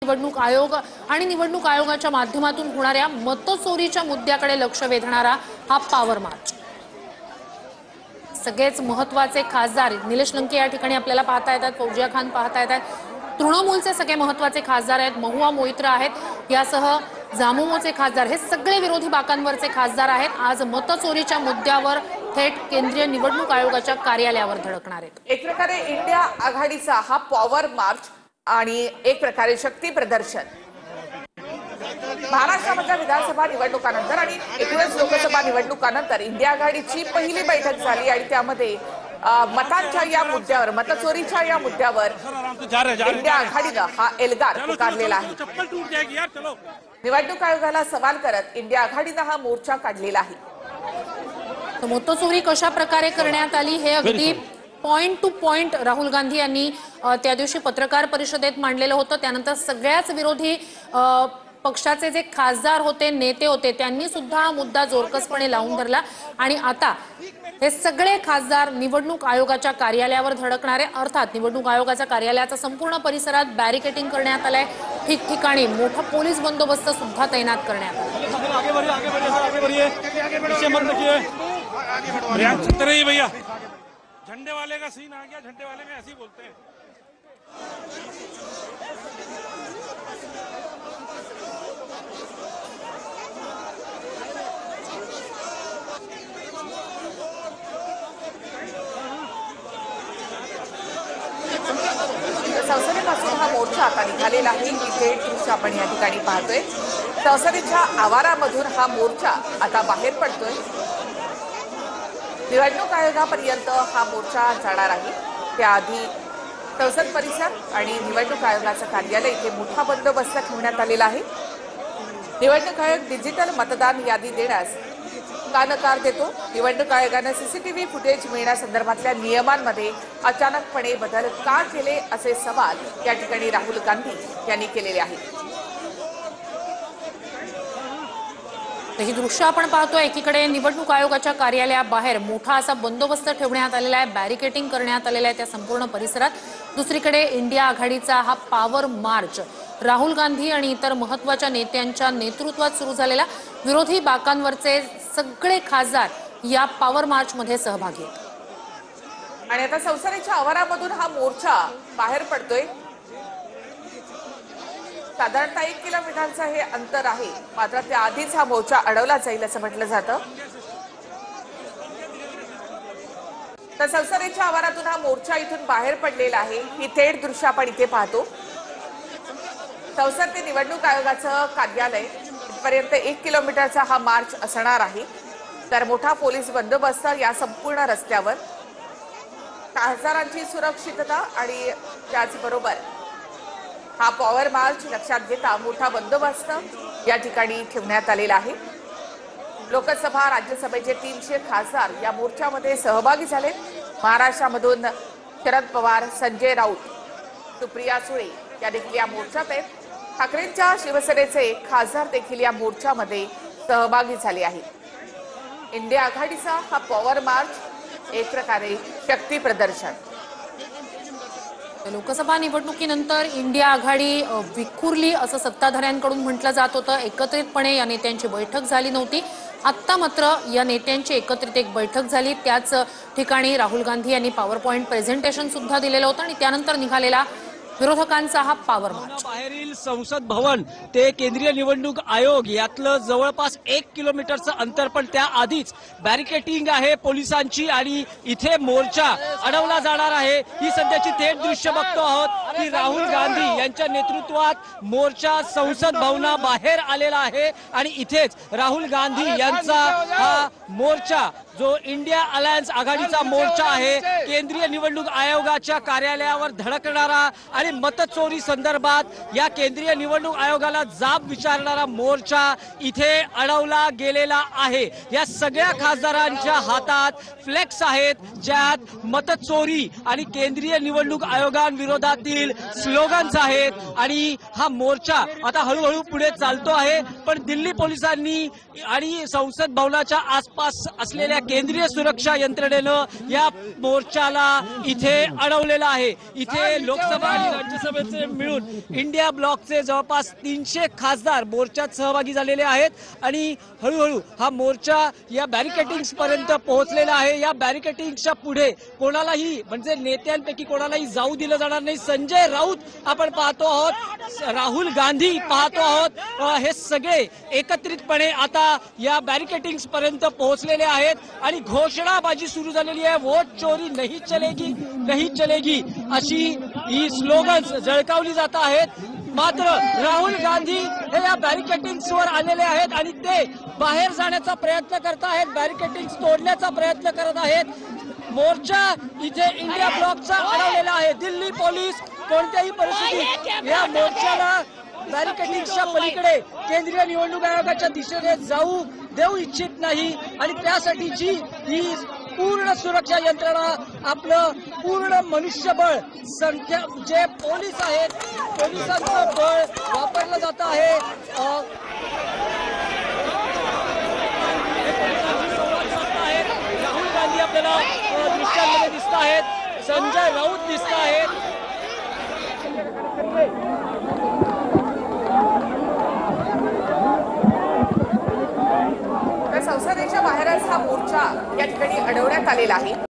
निवडणूक आयोग आणि निवडणूक आयोगाच्या माध्यमातून होणाऱ्या मतचोरीच्या मुद्द्याकडे लक्ष वेधणारा हा पॉवर मार्च। सगळेच महत्त्वाचे खासदार निलेश लंके या ठिकाणी आपल्याला पाहता येतात, फौजिया खान पाहता येतात, तृणमूलचे सगळे महत्त्वाचे खासदार आहेत, महुआ मोइत्रा आहेत, यासह झामुमोचे खासदार, हे सगळे विरोधी बाकांवरचे खासदार आहेत। आज मतचोरीच्या मुद्द्यावर थेट केंद्रीय निवडणूक आयोगाच्या कार्यालयावर धडकणार आहेत। एक प्रकारे इंडिया आघाडीचा हा पॉवर मार्च आणि एक प्रकारे शक्ती प्रदर्शन महाराष्ट्रामधल्या विधानसभा निवडणुकानंतर आणि एकूणच लोकसभा निवडणुकानंतर इंडिया आघाडीची पहिली बैठक झाली आणि त्यामध्ये मतांच्या या मुद्द्यावर, मतचोरीच्या या मुद्द्यावर इंडिया आघाडीनं हा एल्गार पुकारलेला आहे। निवडणूक आयोगाला सवाल करत इंडिया आघाडीनं हा मोर्चा काढलेला आहे। मतचोरी कशा प्रकारे करण्यात आली हे अगदी point two point Rahul Gandhi यांनी त्या दिवशी पत्रकार परिषदेत मांडलेलं होतं। त्यानंतर सगळ्याच विरोधी पक्षाचे जे खासदार होते, नेते होते, त्यांनी सुद्धा हा मुद्दा जोरकसपणे लावून धरला आणि आता हे सगळे खासदार निवडणूक आयोगाच्या कार्यालयावर धडकणारे। अर्थात निवडणूक आयोगाच्या कार्यालयाचा संपूर्ण परिसरात बॅरिकेडिंग करण्यात आलंय, ठिकठिकाणी मोठा पोलीस बंदोबस्त सुद्धा तैनात करण्यात आला। झंडे वाले का सीन आ गया, झंडे वाले में ऐसे ही बोलते हैं। संसदेपासून हा मोर्चा आता निघालेला आहे। इथे दृश्य आपण या ठिकाणी पाहतोय, संसदेच्या आवारामधून हा मोर्चा आता बाहेर पडतोय। निवडणूक आयोगापर्यंत हा मोर्चा जाणार आहे। त्याआधी संसद परिसर आणि निवडणूक आयोगाचं कार्यालय इथे मोठा बंदोबस्त ठेवण्यात आलेला आहे। निवडणूक आयोग डिजिटल मतदान यादी देण्यास का नकार देतो? निवडणूक आयोगाने सीसीटीव्ही फुटेज मिळण्यासंदर्भातल्या नियमांमध्ये अचानकपणे बदल का केले, असे सवाल या ठिकाणी राहुल गांधी यांनी केलेले आहेत। ही दृश्य आपण पाहतोय, एकीकडे निवडणूक आयोगाच्या कार्यालयाबाहेर मोठा असा बंदोबस्त ठेवण्यात आलेला आहे, बॅरिकेडिंग करण्यात आलेला आहे त्या संपूर्ण परिसरात। दुसरीकडे इंडिया आघाडीचा हा पॉवर मार्च राहुल गांधी आणि इतर महत्त्वाच्या नेत्यांच्या नेतृत्वात सुरू झालेला, विरोधी बाकांवरचे सगळे खासदार या पॉवर मार्च मध्ये सहभागी आहेत। आणि आता संसदेच्या आवारामधून हा मोर्चा बाहेर पडतोय। साधारणतः 1 किलोमीटरचं हे अंतर आहे, मात्र त्याआधीच हा मोर्चा अडवला जाईल असं म्हटलं जातं। तर संसदेच्या आवारातून हा मोर्चा इथून बाहेर पडलेला आहे। ही थेट दृश्य आपण इथे पाहतो। संसद ते निवडणूक आयोगाचं कार्यालय इथपर्यंत 1 किलोमीटरचा हा मार्च असणार आहे। तर मोठा पोलीस बंदोबस्त या संपूर्ण रस्त्यावर, खासदारांची सुरक्षितता आणि त्याचबरोबर हा पॉवर मार्च लक्षात घेता मोठा बंदोबस्त या ठिकाणी ठेवण्यात आलेला आहे। लोकसभा राज्यसभेचे 300 खासदार या मोर्चामध्ये सहभागी झाले। महाराष्ट्रामधून शरद पवार, संजय राऊत, सुप्रिया सुळे या देखील या मोर्चात आहेत। ठाकरेंच्या शिवसेनेचे खासदार देखील या मोर्चामध्ये सहभागी झाले आहेत। इंडिया आघाडीचा हा पॉवर मार्च एक प्रकारे शक्ती प्रदर्शन। लोकसभा निवडणुकीनंतर इंडिया आघाडी विखुरली असं सत्ताधाऱ्यांकडून म्हटलं जात होतं। एकत्रितपणे या नेत्यांची बैठक झाली नव्हती। आत्ता मात्र या नेत्यांची एकत्रित एक बैठक झाली, त्याच ठिकाणी राहुल गांधी यांनी पॉवर पॉइंट प्रेझेंटेशन सुद्धा दिलेलं होतं आणि त्यानंतर निघालेला विरोधकांचा हा पॉवर मार्च। बाहेरील संसद भवन ते केंद्रीय निवडणूक आयोग यातलं जवळपास 1 किलोमीटरचं अंतर, पण त्याआधीच बॅरिकेडिंग आहे पोलिसांची आणि इथे मोर्चा अडवला जाणार आहे। ही सध्याची थेट दृश्य बघतो आहोत की राहुल गांधी यांच्या नेतृत्वात मोर्चा संसद भवनाबाहेर आलेला आहे आणि इथेच राहुल गांधी यांचा हा मोर्चा जो इंडिया अलायन्स आघाडीचा मोर्चा आहे, केंद्रीय निवडणूक आयोगाच्या कार्यालयावर धडकणारा आणि मतचोरी संदर्भात या केंद्रीय निवडणूक आयोगाला जाब विचारणारा मोर्चा इथे अडवला गेलेला आहे। या सगळ्या खासदारांच्या हातात फ्लेक्स आहेत, ज्यात मतचोरी आणि केंद्रीय निवडणूक आयोगाविरोधातील देखील स्लोगन्स आहेत आणि हा मोर्चा आता हळूहळू पुढे चालतो आहे। पण दिल्ली पोलिसांनी आणि संसद भवनाच्या आसपास असलेल्या केंद्रीय सुरक्षा यंत्रणेनं या मोर्चाला इथे अडवलेलं आहे। इथे लोकसभा आणि राज्यसभेचे मिळून इंडिया ब्लॉकचे जवळपास 300 खासदार मोर्चात सहभागी झालेले आहेत आणि हळूहळू हा मोर्चा या बॅरिकेटिंग्स पर्यंत पोहोचलेला आहे। या बॅरिकेटिंग्सच्या पुढे कोणालाही म्हणजे नेत्यांपैकी कोणालाही जाऊ दिलं जाणार नाही। संजय राऊत आपण पाहतो आहोत, राहुल गांधी पाहतो आहोत, हे सगळे एकत्रितपणे आता या बॅरिकेटिंग्स पर्यंत पोहोचलेले आहेत आणि घोषणाबाजी सुरू झालेली आहे। वोट चोरी नहीं चलेगी, नहीं चलेगी अशी ही स्लोगन्स झळकावली जात आहेत। मात्र राहुल गांधी हे या बॅरिकेटिंग्स वर आलेले आहेत आणि ते बाहेर जाण्याचा प्रयत्न करत आहेत, बॅरिकेटिंग्स तोडण्याचा प्रयत्न करत आहेत। मोर्चा इथे इंडिया ब्लॉकचा अडवलेला आहे। दिल्ली पोलीस कोणत्याही परिस्थितीत या मोर्चाला बॅरिकेटिंग्सच्या पलीकडे केंद्रीय निवडणूक आयोगाच्या दिशेने जाऊ देऊ इच्छित नाही आणि त्यासाठीची ही पूर्ण सुरक्षा यंत्रणा, आपलं पूर्ण मनुष्यबळ, संख्या जे पोलीस आहेत, पोलिसांचं बळ वापरलं जात आहे। राहुल गांधी आपल्याला दृश्यांमध्ये दिसत आहेत, संजय राऊत दिसत आहेत। तर संसदेच्या बाहेरच हा मोर्चा या ठिकाणी अडवण्यात आलेला आहे।